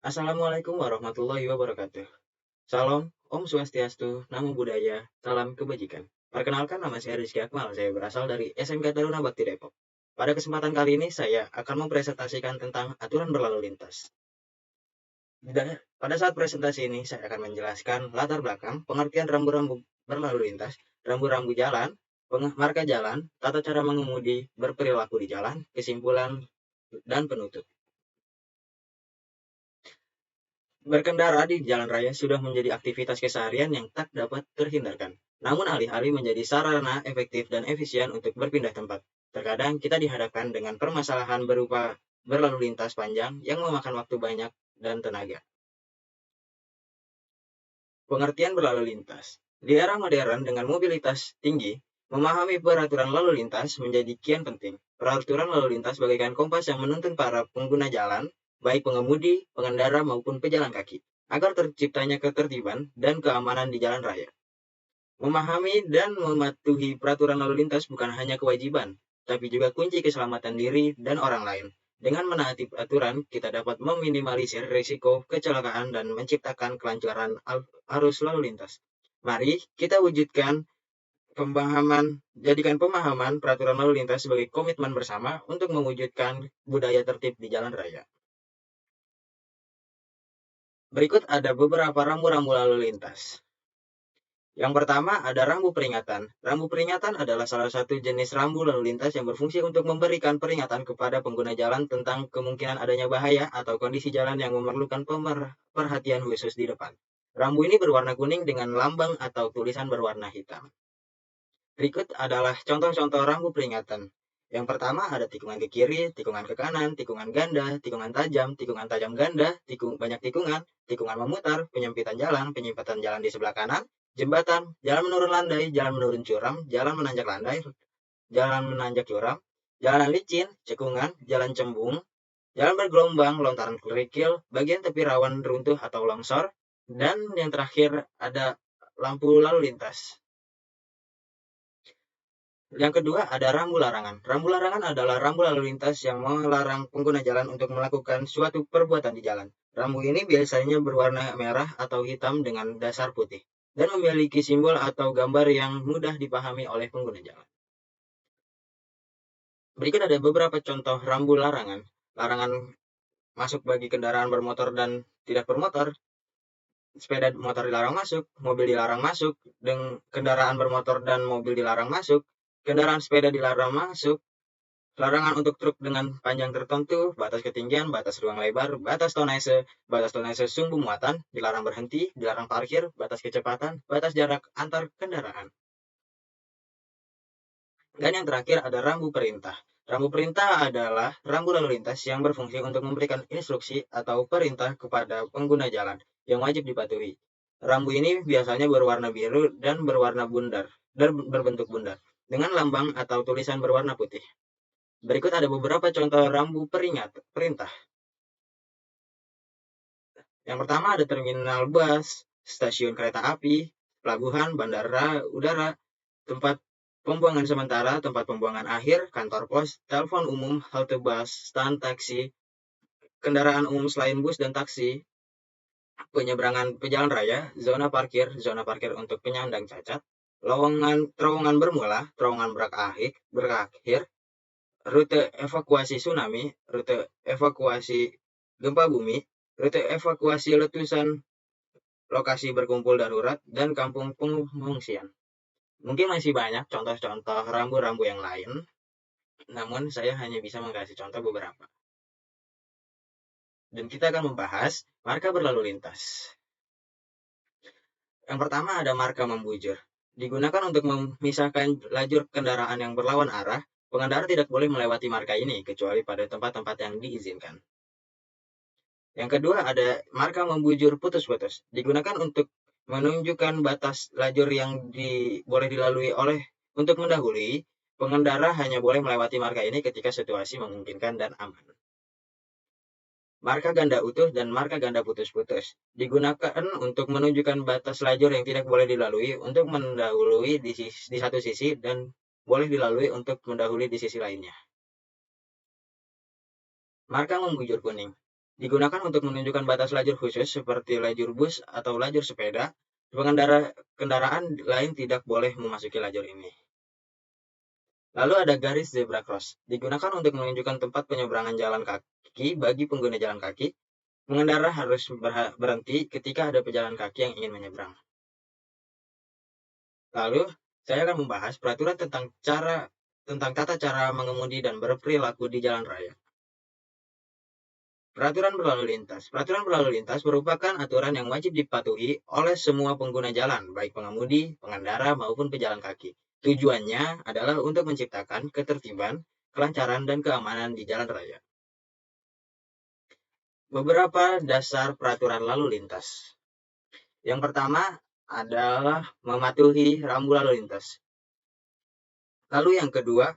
Assalamualaikum warahmatullahi wabarakatuh. Salam, Om Swastiastu, Namo Buddhaya, Salam Kebajikan. Perkenalkan, nama saya Rizky Akmal, saya berasal dari SMK Taruna Bakti Depok. Pada kesempatan kali ini saya akan mempresentasikan tentang aturan berlalu lintas. Pada saat presentasi ini saya akan menjelaskan latar belakang, pengertian rambu-rambu berlalu lintas, rambu-rambu jalan, marka jalan, tata cara mengemudi, berperilaku di jalan, kesimpulan, dan penutup. Berkendara di jalan raya sudah menjadi aktivitas keseharian yang tak dapat terhindarkan. Namun alih-alih menjadi sarana efektif dan efisien untuk berpindah tempat, terkadang kita dihadapkan dengan permasalahan berupa berlalu lintas panjang yang memakan waktu banyak dan tenaga. Pengertian berlalu lintas. Di era modern dengan mobilitas tinggi, memahami peraturan lalu lintas menjadi kian penting. Peraturan lalu lintas bagaikan kompas yang menuntun para pengguna jalan, baik pengemudi, pengendara maupun pejalan kaki, agar terciptanya ketertiban dan keamanan di jalan raya. Memahami dan mematuhi peraturan lalu lintas bukan hanya kewajiban, tapi juga kunci keselamatan diri dan orang lain. Dengan menaati aturan, kita dapat meminimalisir risiko kecelakaan dan menciptakan kelancaran arus lalu lintas. Mari kita jadikan pemahaman peraturan lalu lintas sebagai komitmen bersama untuk mewujudkan budaya tertib di jalan raya. Berikut ada beberapa rambu-rambu lalu lintas. Yang pertama ada rambu peringatan. Rambu peringatan adalah salah satu jenis rambu lalu lintas yang berfungsi untuk memberikan peringatan kepada pengguna jalan tentang kemungkinan adanya bahaya atau kondisi jalan yang memerlukan perhatian khusus di depan. Rambu ini berwarna kuning dengan lambang atau tulisan berwarna hitam. Berikut adalah contoh-contoh rambu peringatan. Yang pertama ada tikungan ke kiri, tikungan ke kanan, tikungan ganda, tikungan tajam ganda, banyak tikungan, tikungan memutar, penyempitan jalan di sebelah kanan, jembatan, jalan menurun landai, jalan menurun curam, jalan menanjak landai, jalan menanjak curam, jalan licin, cekungan, jalan cembung, jalan bergelombang, lontaran kerikil, bagian tepi rawan runtuh atau longsor, dan yang terakhir ada lampu lalu lintas. Yang kedua ada rambu larangan. Rambu larangan adalah rambu lalu lintas yang melarang pengguna jalan untuk melakukan suatu perbuatan di jalan. Rambu ini biasanya berwarna merah atau hitam dengan dasar putih dan memiliki simbol atau gambar yang mudah dipahami oleh pengguna jalan. Berikut ada beberapa contoh rambu larangan. Larangan masuk bagi kendaraan bermotor dan tidak bermotor, sepeda motor dilarang masuk, mobil dilarang masuk, dan kendaraan bermotor dan mobil dilarang masuk, kendaraan sepeda dilarang masuk, larangan untuk truk dengan panjang tertentu, batas ketinggian, batas ruang lebar, batas tonase sumbu muatan, dilarang berhenti, dilarang parkir, batas kecepatan, batas jarak antar kendaraan. Dan yang terakhir ada rambu perintah. Rambu perintah adalah rambu lalu lintas yang berfungsi untuk memberikan instruksi atau perintah kepada pengguna jalan yang wajib dipatuhi. Rambu ini biasanya berwarna biru dan berbentuk bundar dengan lambang atau tulisan berwarna putih. Berikut ada beberapa contoh rambu perintah. Yang pertama ada terminal bus, stasiun kereta api, pelabuhan, bandara udara, tempat pembuangan sementara, tempat pembuangan akhir, kantor pos, telepon umum, halte bus, stand taksi, kendaraan umum selain bus dan taksi, penyeberangan pejalan raya, zona parkir untuk penyandang cacat, terowongan bermula, terowongan berakhir, rute evakuasi tsunami, rute evakuasi gempa bumi, rute evakuasi letusan, lokasi berkumpul darurat, dan kampung pengungsian. Mungkin masih banyak contoh-contoh rambu-rambu yang lain, namun saya hanya bisa mengasih contoh beberapa. Dan kita akan membahas marka berlalu lintas. Yang pertama ada marka membujur. Digunakan untuk memisahkan lajur kendaraan yang berlawan arah. Pengendara tidak boleh melewati marka ini kecuali pada tempat-tempat yang diizinkan. Yang kedua ada marka membujur putus-putus. Digunakan untuk menunjukkan batas lajur yang boleh dilalui untuk mendahului. Pengendara hanya boleh melewati marka ini ketika situasi memungkinkan dan aman. Marka ganda utuh dan marka ganda putus-putus digunakan untuk menunjukkan batas lajur yang tidak boleh dilalui untuk mendahului di satu sisi dan boleh dilalui untuk mendahului di sisi lainnya. Marka membujur kuning Digunakan untuk menunjukkan batas lajur khusus seperti lajur bus atau lajur sepeda. Pengendara kendaraan lain tidak boleh memasuki lajur ini. Lalu ada garis zebra cross. Digunakan untuk menunjukkan tempat penyeberangan jalan kaki bagi pengguna jalan kaki. Pengendara harus berhenti ketika ada pejalan kaki yang ingin menyeberang. Lalu, saya akan membahas peraturan tentang tata cara mengemudi dan berperilaku di jalan raya. Peraturan berlalu lintas. Peraturan berlalu lintas merupakan aturan yang wajib dipatuhi oleh semua pengguna jalan, baik pengemudi, pengendara, maupun pejalan kaki. Tujuannya adalah untuk menciptakan ketertiban, kelancaran, dan keamanan di jalan raya. Beberapa dasar peraturan lalu lintas. Yang pertama adalah mematuhi rambu lalu lintas. Lalu yang kedua,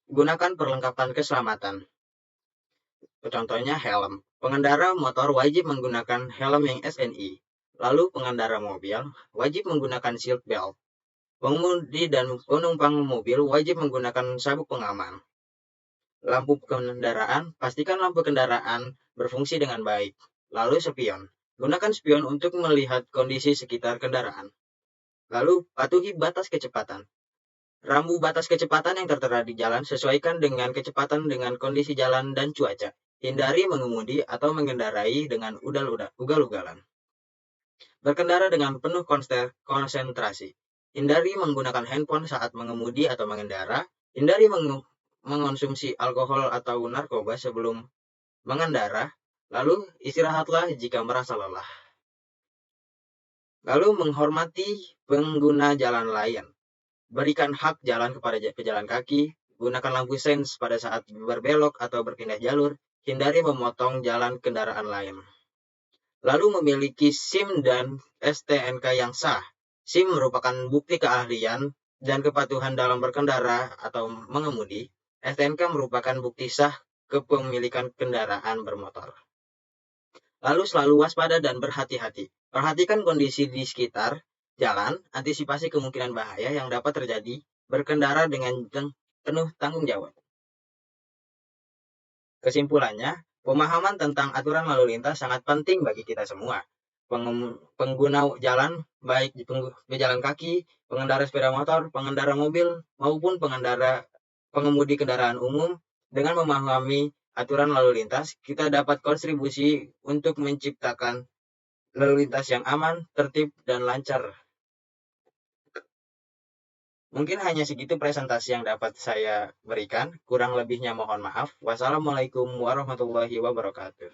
gunakan perlengkapan keselamatan. Contohnya helm. Pengendara motor wajib menggunakan helm yang SNI. Lalu pengendara mobil wajib menggunakan seat belt. Pengemudi dan penumpang mobil wajib menggunakan sabuk pengaman. Lampu kendaraan, pastikan lampu kendaraan berfungsi dengan baik. Lalu spion. Gunakan spion untuk melihat kondisi sekitar kendaraan. Lalu patuhi batas kecepatan. Rambu batas kecepatan yang tertera di jalan sesuaikan dengan kecepatan dengan kondisi jalan dan cuaca. Hindari mengemudi atau mengendarai dengan ugal-ugalan. Berkendara dengan penuh konsentrasi. Hindari menggunakan handphone saat mengemudi atau mengendara. Hindari mengonsumsi alkohol atau narkoba sebelum mengendara. Lalu istirahatlah jika merasa lelah. Lalu menghormati pengguna jalan lain. Berikan hak jalan kepada pejalan kaki. Gunakan lampu sens pada saat berbelok atau berpindah jalur. Hindari memotong jalan kendaraan lain. Lalu memiliki SIM dan STNK yang sah. SIM merupakan bukti keahlian dan kepatuhan dalam berkendara atau mengemudi. STNK merupakan bukti sah kepemilikan kendaraan bermotor. Lalu selalu waspada dan berhati-hati. Perhatikan kondisi di sekitar jalan, antisipasi kemungkinan bahaya yang dapat terjadi, berkendara dengan penuh tanggung jawab. Kesimpulannya, pemahaman tentang aturan lalu lintas sangat penting bagi kita semua. Pengguna jalan, baik pejalan kaki, pengendara sepeda motor, pengendara mobil, maupun pengemudi kendaraan umum, dengan memahami aturan lalu lintas, kita dapat kontribusi untuk menciptakan lalu lintas yang aman, tertib, dan lancar. Mungkin hanya segitu presentasi yang dapat saya berikan. Kurang lebihnya mohon maaf. Wassalamualaikum warahmatullahi wabarakatuh.